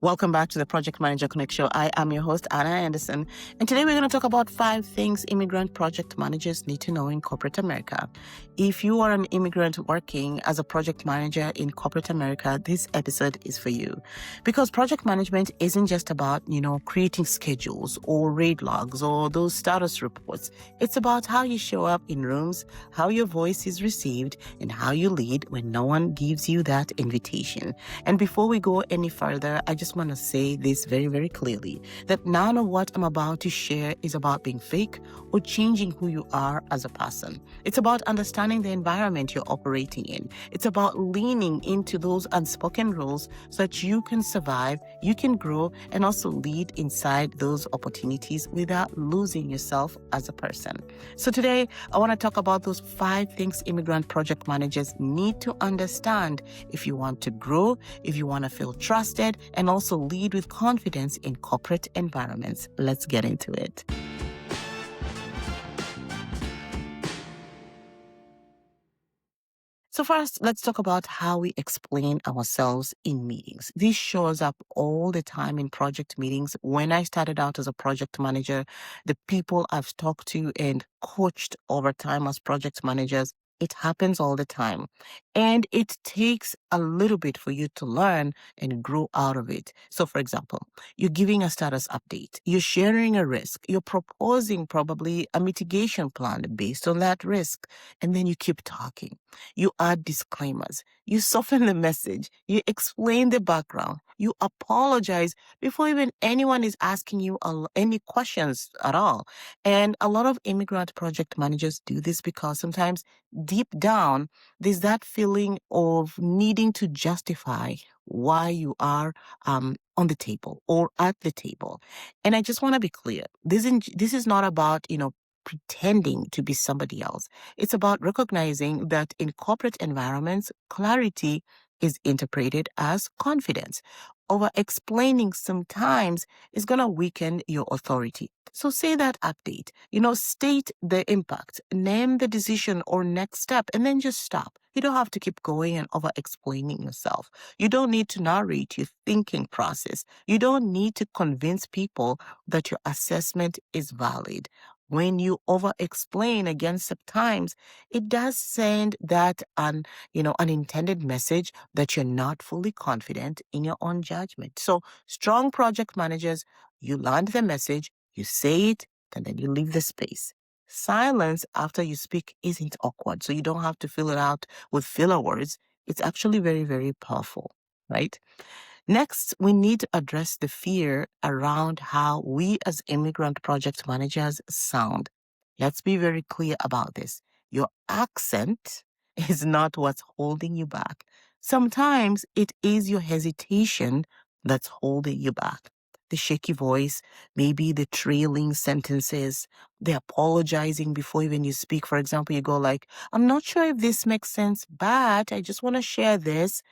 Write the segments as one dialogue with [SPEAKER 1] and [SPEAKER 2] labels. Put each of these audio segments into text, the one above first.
[SPEAKER 1] Welcome back to the Project Manager Connect Show. I am your host, Anna Anderson, and today we're going to talk about 5 things immigrant project managers need to know in corporate America. If you are an immigrant working as a project manager in corporate America, this episode is for you. Because project management isn't just about, creating schedules or raid logs or those status reports. It's about how you show up in rooms, how your voice is received, and how you lead when no one gives you that invitation. And before we go any further, I just want to say this very, very clearly, that none of what I'm about to share is about being fake or changing who you are as a person. It's about understanding the environment you're operating in. It's about leaning into those unspoken rules so that you can survive, you can grow, and also lead inside those opportunities without losing yourself as a person. So today, I want to talk about those 5 things immigrant project managers need to understand if you want to grow, if you want to feel trusted, and also lead with confidence in corporate environments. Let's get into it. So first, let's talk about how we explain ourselves in meetings. This shows up all the time in project meetings. When I started out as a project manager, the people I've talked to and coached over time as project managers, it happens all the time. And it takes a little bit for you to learn and grow out of it. So for example, you're giving a status update, you're sharing a risk, you're proposing probably a mitigation plan based on that risk, and then you keep talking. You add disclaimers. You soften the message. You explain the background. You apologize before even anyone is asking you any questions at all. And a lot of immigrant project managers do this because sometimes deep down, there's that feeling of needing to justify why you are on the table or at the table. And I just want to be clear. This is not about, pretending to be somebody else. It's about recognizing that in corporate environments, clarity is interpreted as confidence. Over explaining sometimes is going to weaken your authority. So say that update, state the impact, name the decision or next step, and then just stop. You don't have to keep going and over explaining yourself. You don't need to narrate your thinking process. You don't need to convince people that your assessment is valid. When you over explain again sometimes, it does send that unintended message that you're not fully confident in your own judgment. So strong project managers, you land the message, you say it, and then you leave the space. Silence after you speak isn't awkward, so you don't have to fill it out with filler words. It's actually very, very powerful, right? Next, we need to address the fear around how we as immigrant project managers sound. Let's be very clear about this. Your accent is not what's holding you back. Sometimes it is your hesitation that's holding you back. The shaky voice, maybe the trailing sentences, the apologizing before even you speak. For example, you go like, I'm not sure if this makes sense, but I just want to share this.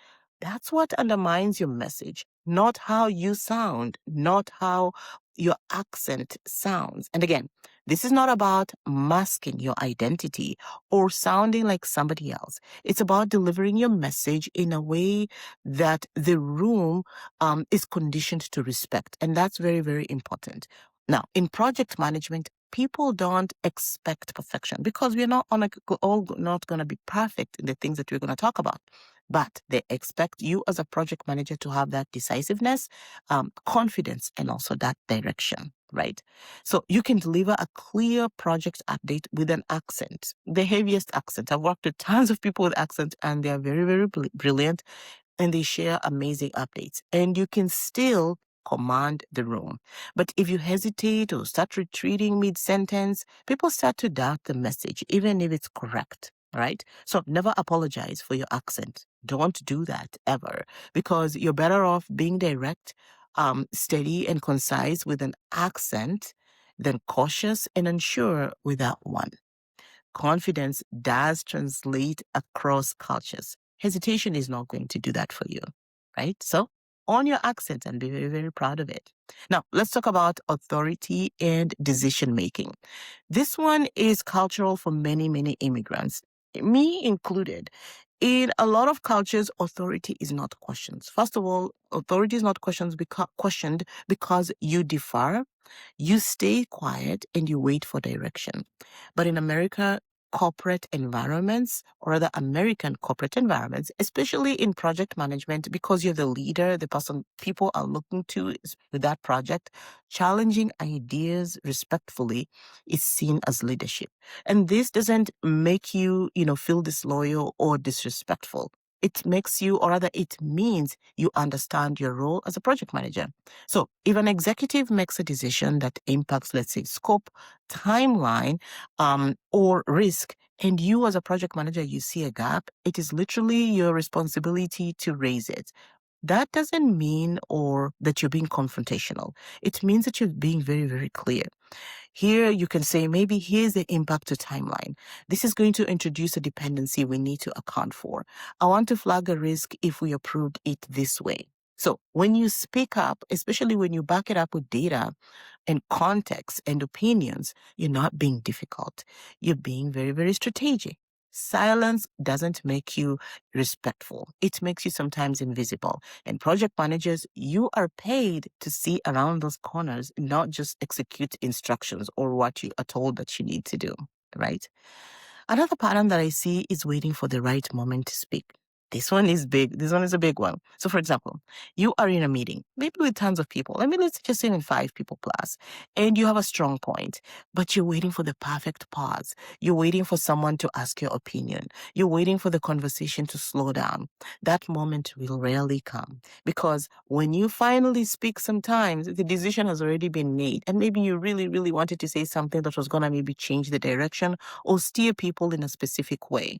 [SPEAKER 1] That's what undermines your message, not how you sound, not how your accent sounds. And again, this is not about masking your identity or sounding like somebody else. It's about delivering your message in a way that the room is conditioned to respect. And that's very, very important. Now, in project management, people don't expect perfection because we're not all not going to be perfect in the things that we're going to talk about. But they expect you as a project manager to have that decisiveness, confidence, and also that direction, right? So you can deliver a clear project update with an accent, the heaviest accent. I've worked with tons of people with accents, and they are very, very brilliant, and they share amazing updates. And you can still command the room. But if you hesitate or start retreating mid-sentence, people start to doubt the message, even if it's correct. Right? So never apologize for your accent. Don't do that ever, because you're better off being direct, steady and concise with an accent than cautious and unsure without one. Confidence does translate across cultures. Hesitation is not going to do that for you, right? So own your accent and be very, very proud of it. Now, let's talk about authority and decision making. This one is cultural for many, many immigrants, me included. In a lot of cultures, authority is not questioned. First of all, authority is not questioned because you defer, you stay quiet, and you wait for direction. But in America, corporate environments, or rather American corporate environments, especially in project management, because you're the leader, the person people are looking to with that project, challenging ideas respectfully is seen as leadership. And this doesn't make you, feel disloyal or disrespectful. It makes you, or rather, it means you understand your role as a project manager. So if an executive makes a decision that impacts, let's say, scope, timeline, or risk, and you as a project manager, you see a gap, it is literally your responsibility to raise it. That doesn't mean or that you're being confrontational. It means that you're being very, very clear. Here you can say, maybe here's the impact to timeline. This is going to introduce a dependency we need to account for. I want to flag a risk if we approved it this way. So when you speak up, especially when you back it up with data and context and opinions, you're not being difficult. You're being very, very strategic. Silence doesn't make you respectful. It makes you sometimes invisible. And project managers, you are paid to see around those corners, not just execute instructions or what you are told that you need to do, right? Another pattern that I see is waiting for the right moment to speak. This one is big. This one is a big one. So, for example, you are in a meeting, maybe with tons of people. Let's just say even 5 people plus, and you have a strong point, but you're waiting for the perfect pause. You're waiting for someone to ask your opinion. You're waiting for the conversation to slow down. That moment will rarely come because when you finally speak, sometimes the decision has already been made, and maybe you really, really wanted to say something that was going to maybe change the direction or steer people in a specific way.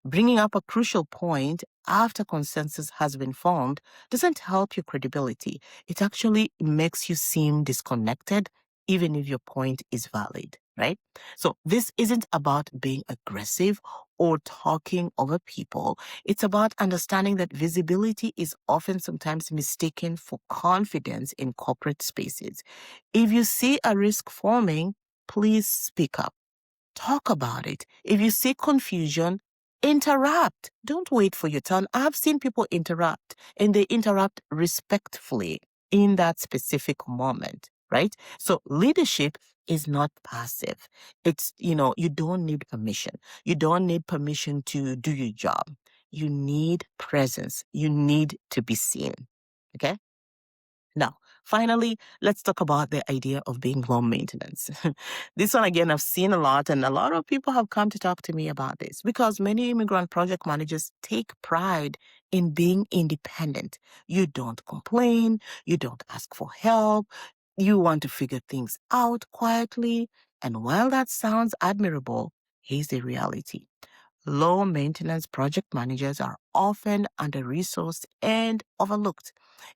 [SPEAKER 1] Bringing up a crucial point after consensus has been formed doesn't help your credibility. It actually makes you seem disconnected, even if your point is valid, right? So this isn't about being aggressive or talking over people. It's about understanding that visibility is often sometimes mistaken for confidence in corporate spaces. If you see a risk forming, please speak up. Talk about it. If you see confusion, interrupt. Don't wait for your turn. I've seen people interrupt, and they interrupt respectfully in that specific moment, right? So leadership is not passive. It's, you don't need permission. You don't need permission to do your job. You need presence. You need to be seen. Okay? Now, finally, let's talk about the idea of being low maintenance. This one, again, I've seen a lot, and a lot of people have come to talk to me about this because many immigrant project managers take pride in being independent. You don't complain, you don't ask for help, you want to figure things out quietly. And while that sounds admirable, here's the reality. Low maintenance project managers are often under-resourced and overlooked.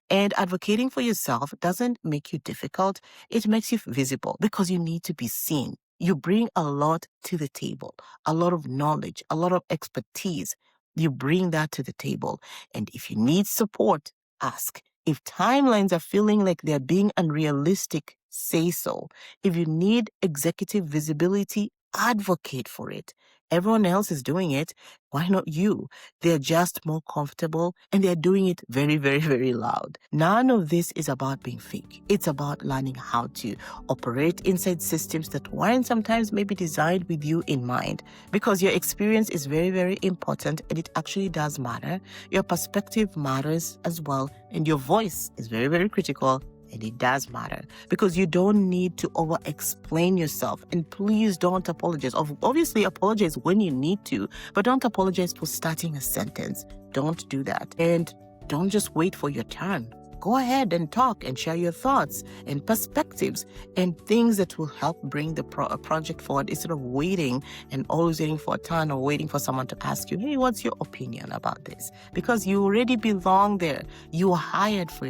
[SPEAKER 1] And advocating for yourself doesn't make you difficult. It makes you visible because you need to be seen. You bring a lot to the table, a lot of knowledge, a lot of expertise. You bring that to the table. And if you need support, ask. If timelines are feeling like they're being unrealistic, say so. If you need executive visibility, advocate for it. Everyone else is doing it. Why not you? They're just more comfortable and they're doing it very, very, very loud. None of this is about being fake. It's about learning how to operate inside systems that weren't sometimes maybe designed with you in mind. Because your experience is very, very important and it actually does matter. Your perspective matters as well. And your voice is very, very critical. And it does matter because you don't need to over-explain yourself. And please don't apologize. Obviously, apologize when you need to, but don't apologize for starting a sentence. Don't do that. And don't just wait for your turn. Go ahead and talk and share your thoughts and perspectives and things that will help bring the project forward instead of waiting and always waiting for a turn or waiting for someone to ask you, hey, what's your opinion about this? Because you already belong there. You are hired for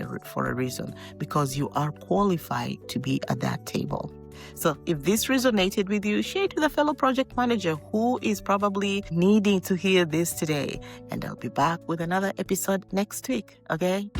[SPEAKER 1] a reason because you are qualified to be at that table. So if this resonated with you, share it with a fellow project manager who is probably needing to hear this today. And I'll be back with another episode next week, okay?